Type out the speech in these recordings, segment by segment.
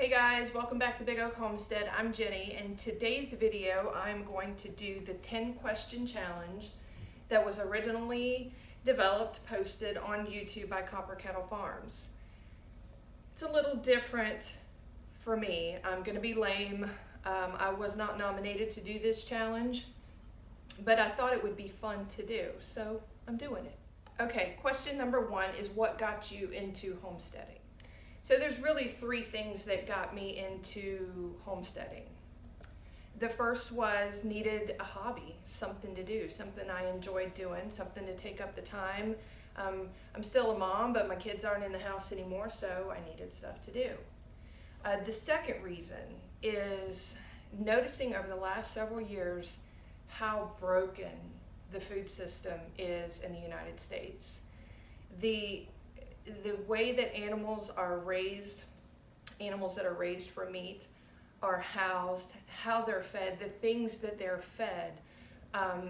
Hey guys, welcome back to Big Oak Homestead. I'm Jenny. In today's video, I'm going to do the 10 question challenge that was originally developed, posted on YouTube by Copper Kettle Farms. It's a little different for me. I'm gonna be lame. I was not nominated to do this challenge, but I thought it would be fun to do, so I'm doing it. Okay, question number 1 is what got you into homesteading? So there's really 3 things that got me into homesteading. The first was needed a hobby, something to do, something I enjoyed doing, something to take up the time. I'm still a mom, but my kids aren't in the house anymore, so I needed stuff to do. The second reason is noticing over the last several years how broken the food system is in the United States. The way that animals are raised, animals that are raised for meat, are housed, how they're fed, the things that they're fed,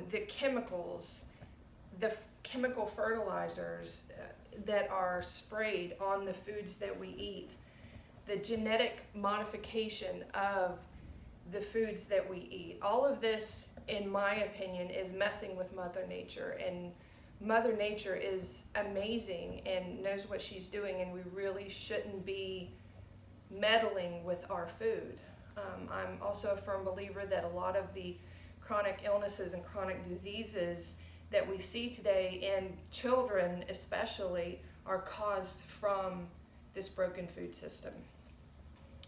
the chemicals, the chemical fertilizers that are sprayed on the foods that we eat, the genetic modification of the foods that we eat. All of this, in my opinion, is messing with Mother Nature, and Mother Nature is amazing and knows what she's doing, and we really shouldn't be meddling with our food. I'm also a firm believer that a lot of the chronic illnesses and chronic diseases that we see today in children especially are caused from this broken food system.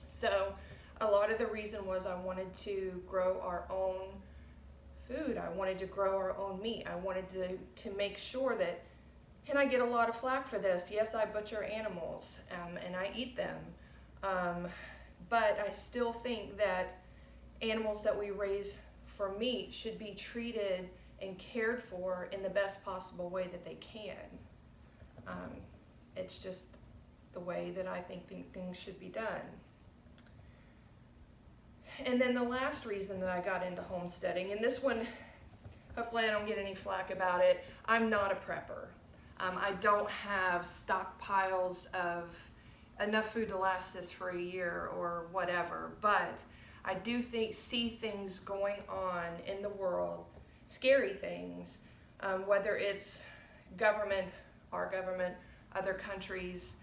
So a lot of the reason was I wanted to grow our own food. I wanted to grow our own meat. I wanted to make sure that, and I get a lot of flack for this, yes, I butcher animals and I eat them, but I still think that animals that we raise for meat should be treated and cared for in the best possible way that they can. It's just the way that I think things should be done. And then the last reason that I got into homesteading, and this one, hopefully I don't get any flack about it, I'm not a prepper. I don't have stockpiles of enough food to last us for a year or whatever, but I do see things going on in the world, scary things, whether it's government, our government, other countries,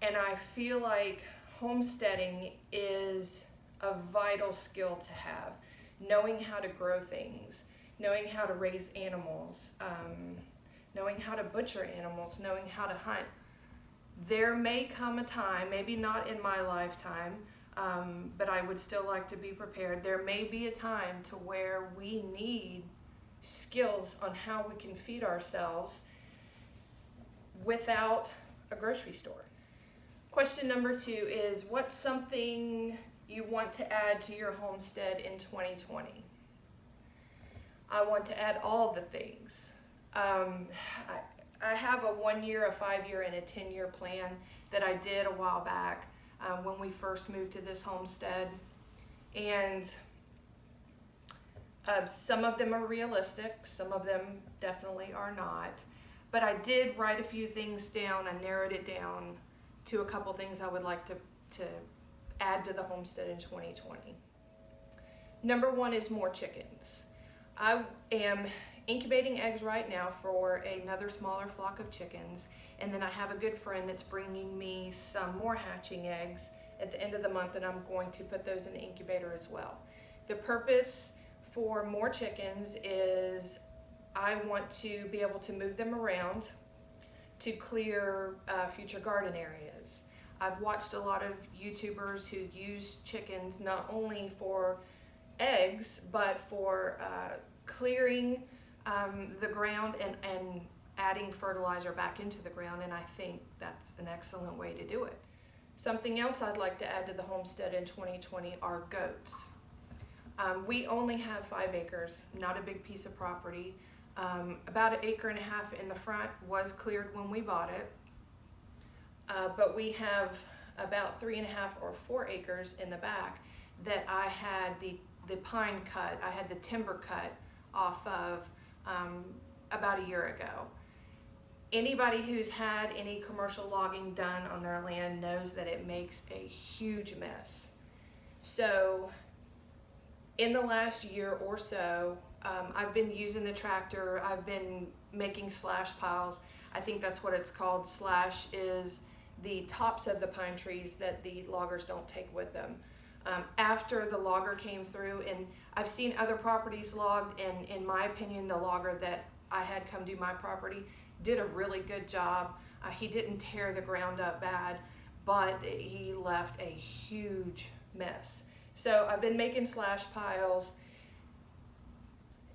and I feel like homesteading is a vital skill to have, knowing how to grow things, knowing how to raise animals, knowing how to butcher animals, knowing how to hunt. There may come a time, maybe not in my lifetime, but I would still like to be prepared. There may be a time to where we need skills on how we can feed ourselves without a grocery store. Question number 2 is, what's something you want to add to your homestead in 2020? I want to add all the things. I have a 1-year, a 5-year, and a 10-year plan that I did a while back when we first moved to this homestead. And some of them are realistic, some of them definitely are not. But I did write a few things down. I narrowed it down to a couple things I would like to add to the homestead in 2020. Number 1 is more chickens. I am incubating eggs right now for another smaller flock of chickens, and then I have a good friend that's bringing me some more hatching eggs at the end of the month, and I'm going to put those in the incubator as well. The purpose for more chickens is I want to be able to move them around to clear future garden areas. I've watched a lot of YouTubers who use chickens not only for eggs, but for clearing the ground and adding fertilizer back into the ground, and I think that's an excellent way to do it. Something else I'd like to add to the homestead in 2020 are goats. We only have 5 acres, not a big piece of property. About 1.5 acres in the front was cleared when we bought it. But we have about 3.5 or 4 acres in the back that I had the pine cut, I had the timber cut off of about a year ago. Anybody who's had any commercial logging done on their land knows that it makes a huge mess. So in the last year or so, I've been using the tractor. I've been making slash piles. I think that's what it's called. Slash is the tops of the pine trees that the loggers don't take with them. After the logger came through, and I've seen other properties logged, and in my opinion, the logger that I had come do my property did a really good job. He didn't tear the ground up bad, but he left a huge mess. So I've been making slash piles,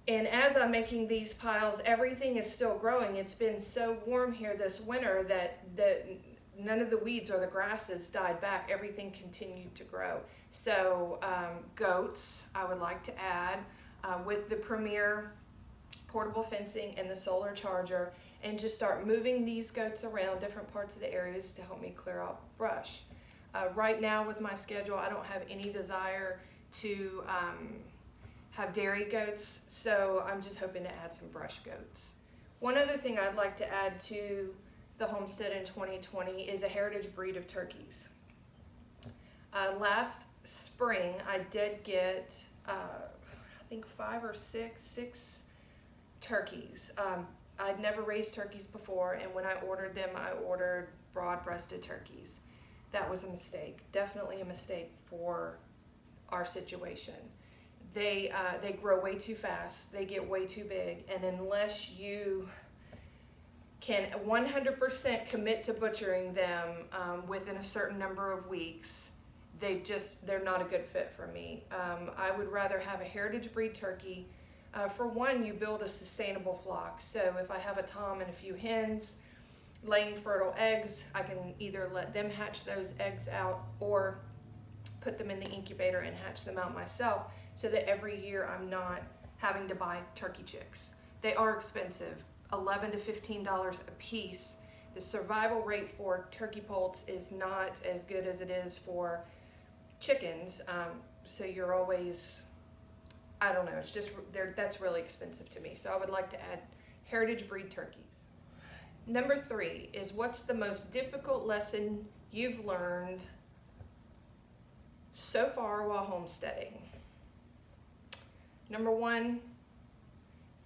and as I'm making these piles, everything is still growing. It's been so warm here this winter that none of the weeds or the grasses died back. Everything continued to grow. So goats I would like to add with the Premier portable fencing and the solar charger, and just start moving these goats around different parts of the areas to help me clear out brush. Right now with my schedule, I don't have any desire to have dairy goats, so I'm just hoping to add some brush goats. One other thing I'd like to add to the homestead in 2020 is a heritage breed of turkeys. Last spring I did get I think 5 or 6 turkeys. I'd never raised turkeys before, and when I ordered them, I ordered broad-breasted turkeys. That was a mistake, definitely a mistake for our situation. They grow way too fast, they get way too big, and unless you can 100% commit to butchering them within a certain number of weeks, they're not a good fit for me. I would rather have a heritage breed turkey. For one, you build a sustainable flock. So if I have a tom and a few hens laying fertile eggs, I can either let them hatch those eggs out or put them in the incubator and hatch them out myself, so that every year I'm not having to buy turkey chicks. They are expensive, $11 to $15 a piece. The survival rate for turkey poults is not as good as it is for chickens, so you're always, I don't know, it's just, that's really expensive to me. So I would like to add heritage breed turkeys. Number 3 is, what's the most difficult lesson you've learned so far while homesteading? Number 1,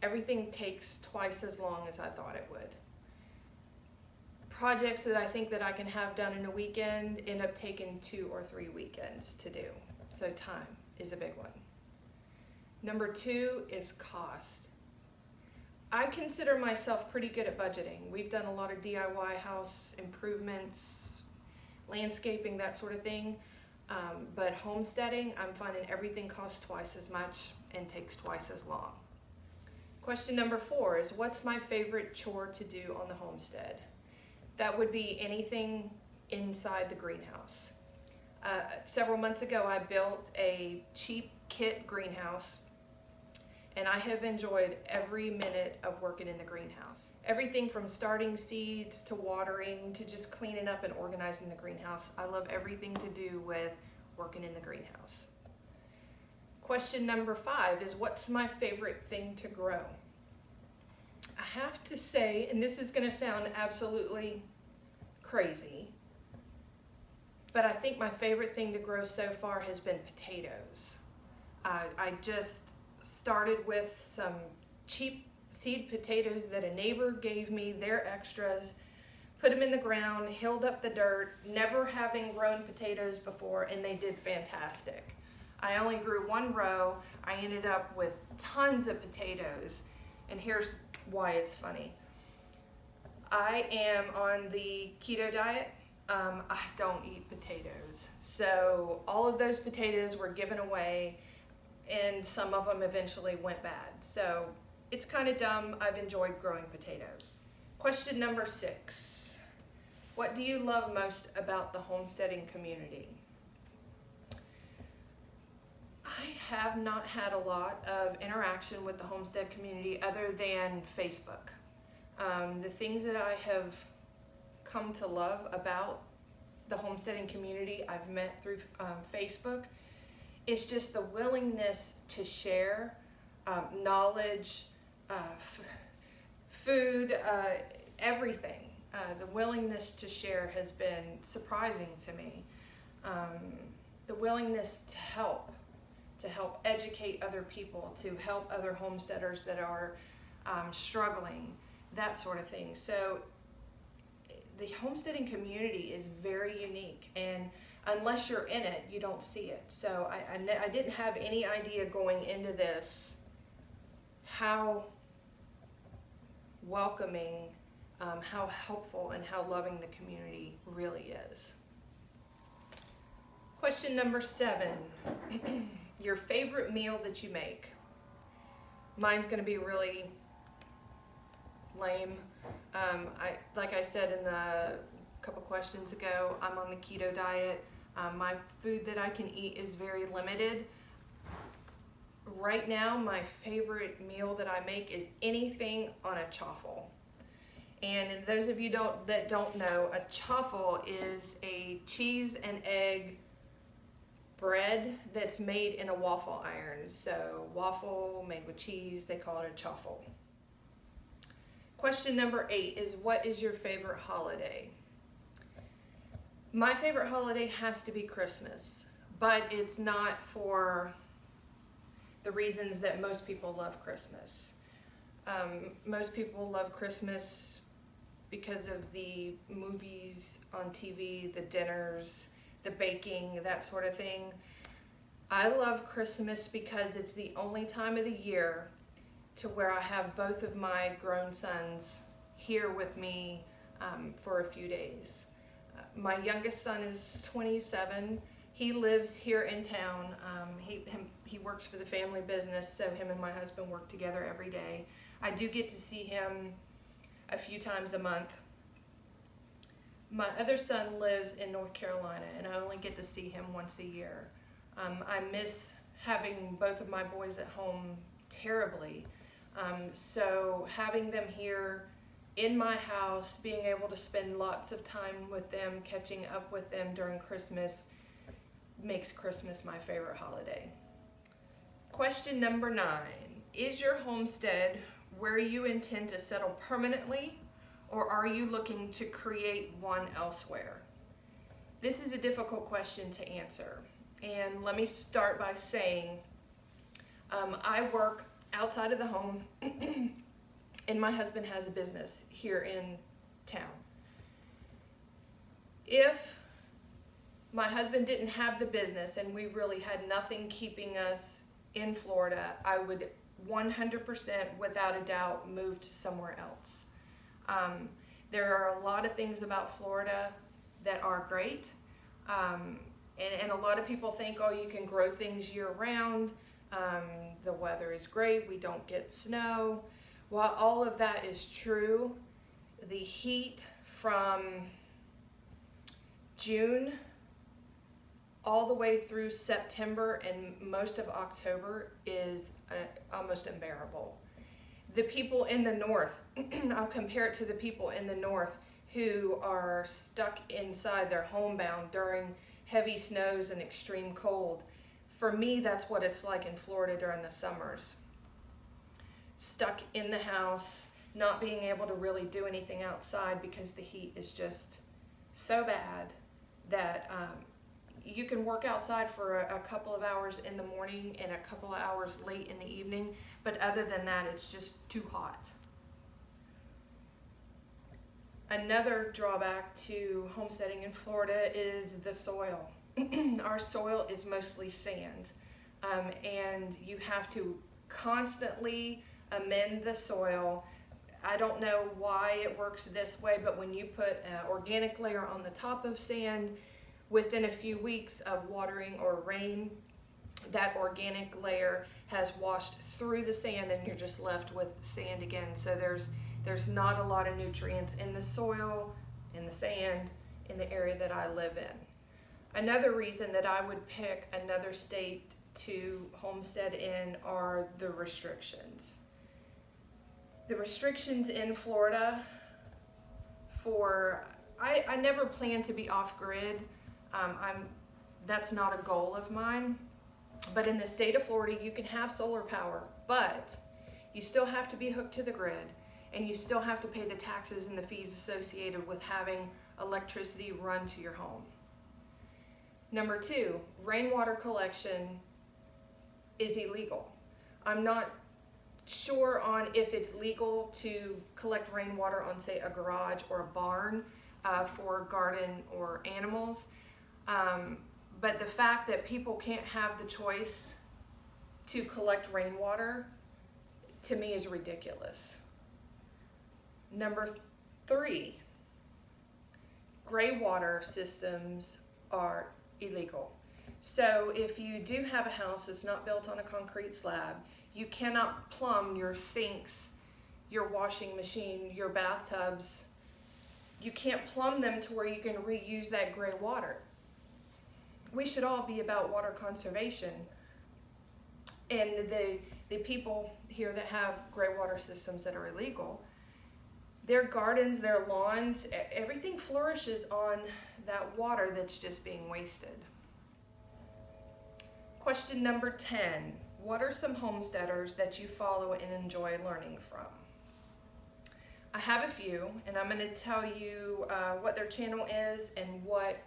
everything takes twice as long as I thought it would. Projects that I think that I can have done in a weekend end up taking 2 or 3 weekends to do. So time is a big one. Number 2 is cost. I consider myself pretty good at budgeting. We've done a lot of DIY house improvements, landscaping, that sort of thing. But homesteading, I'm finding everything costs twice as much and takes twice as long. Question number 4 is, what's my favorite chore to do on the homestead? That would be anything inside the greenhouse. Several months ago, I built a cheap kit greenhouse, and I have enjoyed every minute of working in the greenhouse. Everything from starting seeds to watering to just cleaning up and organizing the greenhouse. I love everything to do with working in the greenhouse. Question number 5 is, what's my favorite thing to grow? I have to say, and this is going to sound absolutely crazy, but I think my favorite thing to grow so far has been potatoes. I just started with some cheap seed potatoes that a neighbor gave me, their extras, put them in the ground, hilled up the dirt, never having grown potatoes before, and they did fantastic. I only grew 1 row. I ended up with tons of potatoes, and here's why it's funny. I am on the keto diet. I don't eat potatoes. So all of those potatoes were given away, and some of them eventually went bad. So it's kind of dumb. I've enjoyed growing potatoes. Question number 6. What do you love most about the homesteading community? I have not had a lot of interaction with the homestead community other than Facebook. The things that I have come to love about the homesteading community I've met through Facebook. It's just the willingness to share knowledge, food, everything. The willingness to share has been surprising to me. The willingness to help educate other people, to help other homesteaders that are struggling, that sort of thing. So the homesteading community is very unique, and unless you're in it, you don't see it. So I didn't have any idea going into this how welcoming, how helpful, and how loving the community really is. Question number 7. Your favorite meal that you make. Mine's going to be really lame. Like I said in the couple questions ago, I'm on the keto diet. My food that I can eat is very limited. Right now, my favorite meal that I make is anything on a chaffle. And those of you that don't know, a chaffle is a cheese and egg bread that's made in a waffle iron. So waffle made with cheese, they call it a chaffle. Question number 8 is, what is your favorite holiday? My favorite holiday has to be Christmas, but it's not for the reasons that most people love Christmas. Most people love Christmas because of the movies on TV, the dinners, the baking, that sort of thing. I love Christmas because it's the only time of the year to where I have both of my grown sons here with me for a few days. My youngest son is 27. He lives here in town. He works for the family business, so him and my husband work together every day. I do get to see him a few times a month. My other son lives in North Carolina, and I only get to see him once a year. I miss having both of my boys at home terribly. So having them here in my house, being able to spend lots of time with them, catching up with them during Christmas, makes Christmas my favorite holiday. Question number 9. Is your homestead where you intend to settle permanently, or are you looking to create one elsewhere? This is a difficult question to answer. And let me start by saying I work outside of the home and my husband has a business here in town. If my husband didn't have the business and we really had nothing keeping us in Florida, I would 100% without a doubt move to somewhere else. There are a lot of things about Florida that are great, and a lot of people think, oh, you can grow things year round, the weather is great, we don't get snow. While all of that is true, the heat from June all the way through September and most of October is almost unbearable. The people in the north, I'll compare it to the people in the north who are stuck inside their homebound during heavy snows and extreme cold. For me, that's what it's like in Florida during the summers. Stuck in the house, not being able to really do anything outside because the heat is just so bad that you can work outside for a couple of hours in the morning and a couple of hours late in the evening, but other than that, it's just too hot. Another drawback to homesteading in Florida is the soil. Our soil is mostly sand, and you have to constantly amend the soil. I don't know why it works this way, but when you put an organic layer on the top of sand, within a few weeks of watering or rain, that organic layer has washed through the sand and you're just left with sand again. So there's not a lot of nutrients in the soil, in the sand, in the area that I live in. Another reason that I would pick another state to homestead in are the restrictions. The restrictions in Florida I never plan to be off-grid. That's not a goal of mine. But in the state of Florida, you can have solar power, but you still have to be hooked to the grid. and you still have to pay the taxes and the fees associated with having electricity run to your home. Number 2, rainwater collection is illegal. I'm not sure on if it's legal to collect rainwater on, say, a garage or a barn for garden or animals. But the fact that people can't have the choice to collect rainwater, to me, is ridiculous. Number 3, gray water systems are illegal. So if you do have a house that's not built on a concrete slab, you cannot plumb your sinks, your washing machine, your bathtubs. You can't plumb them to where you can reuse that gray water. We should all be about water conservation. And the people here that have gray water systems that are illegal, their gardens, their lawns, everything flourishes on that water that's just being wasted. Question number 10. What are some homesteaders that you follow and enjoy learning from? I have a few, and I'm going to tell you what their channel is and what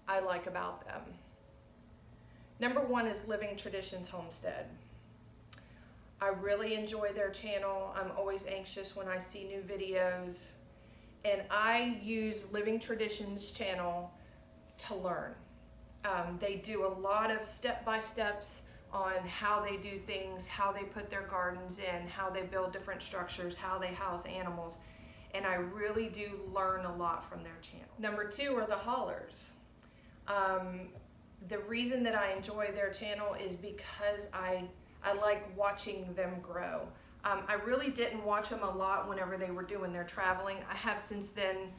I like about them. Number 1 is Living Traditions Homestead. I really enjoy their channel. I'm always anxious when I see new videos, and I use Living Traditions channel to learn. They do a lot of step-by-steps on how they do things, how they put their gardens in, how they build different structures, how they house animals, and I really do learn a lot from their channel. Number 2 are the haulers. The reason that I enjoy their channel is because I like watching them grow. I really didn't watch them a lot whenever they were doing their traveling. I have since then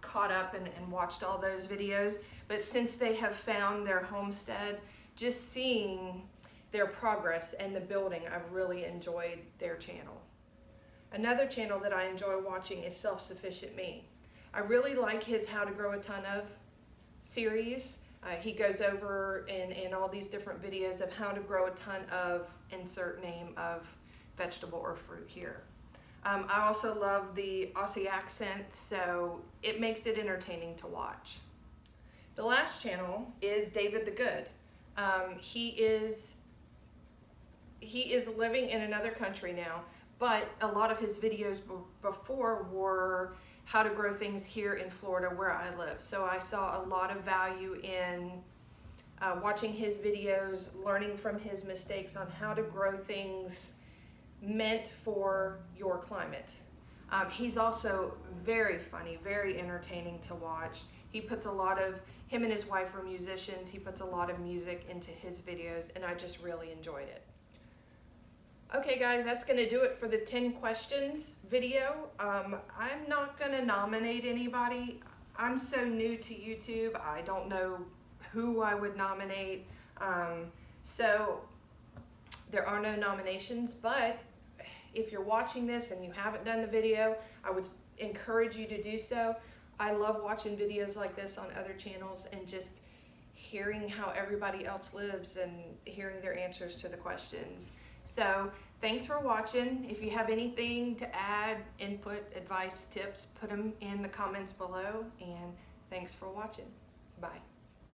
caught up and watched all those videos, but since they have found their homestead, just seeing their progress and the building, I've really enjoyed their channel. Another channel that I enjoy watching is Self-Sufficient Me. I really like his How to Grow a Ton Of series. He goes over in all these different videos of how to grow a ton of, insert name of vegetable or fruit here. I also love the Aussie accent, so it makes it entertaining to watch. The last channel is David the Good. He is living in another country now, but a lot of his videos before were how to grow things here in Florida where I live. So I saw a lot of value in watching his videos, learning from his mistakes on how to grow things meant for your climate. He's also very funny, very entertaining to watch. He puts a lot of, him and his wife are musicians, he puts a lot of music into his videos, and I just really enjoyed it. Okay guys, that's going to do it for the 10 questions video. I'm not going to nominate anybody. I'm so new to YouTube, I don't know who I would nominate. So there are no nominations, but if you're watching this and you haven't done the video, I would encourage you to do so. I love watching videos like this on other channels and just hearing how everybody else lives and hearing their answers to the questions. So thanks for watching. If you have anything to add, input, advice, tips, put them in the comments below, and thanks for watching. Bye.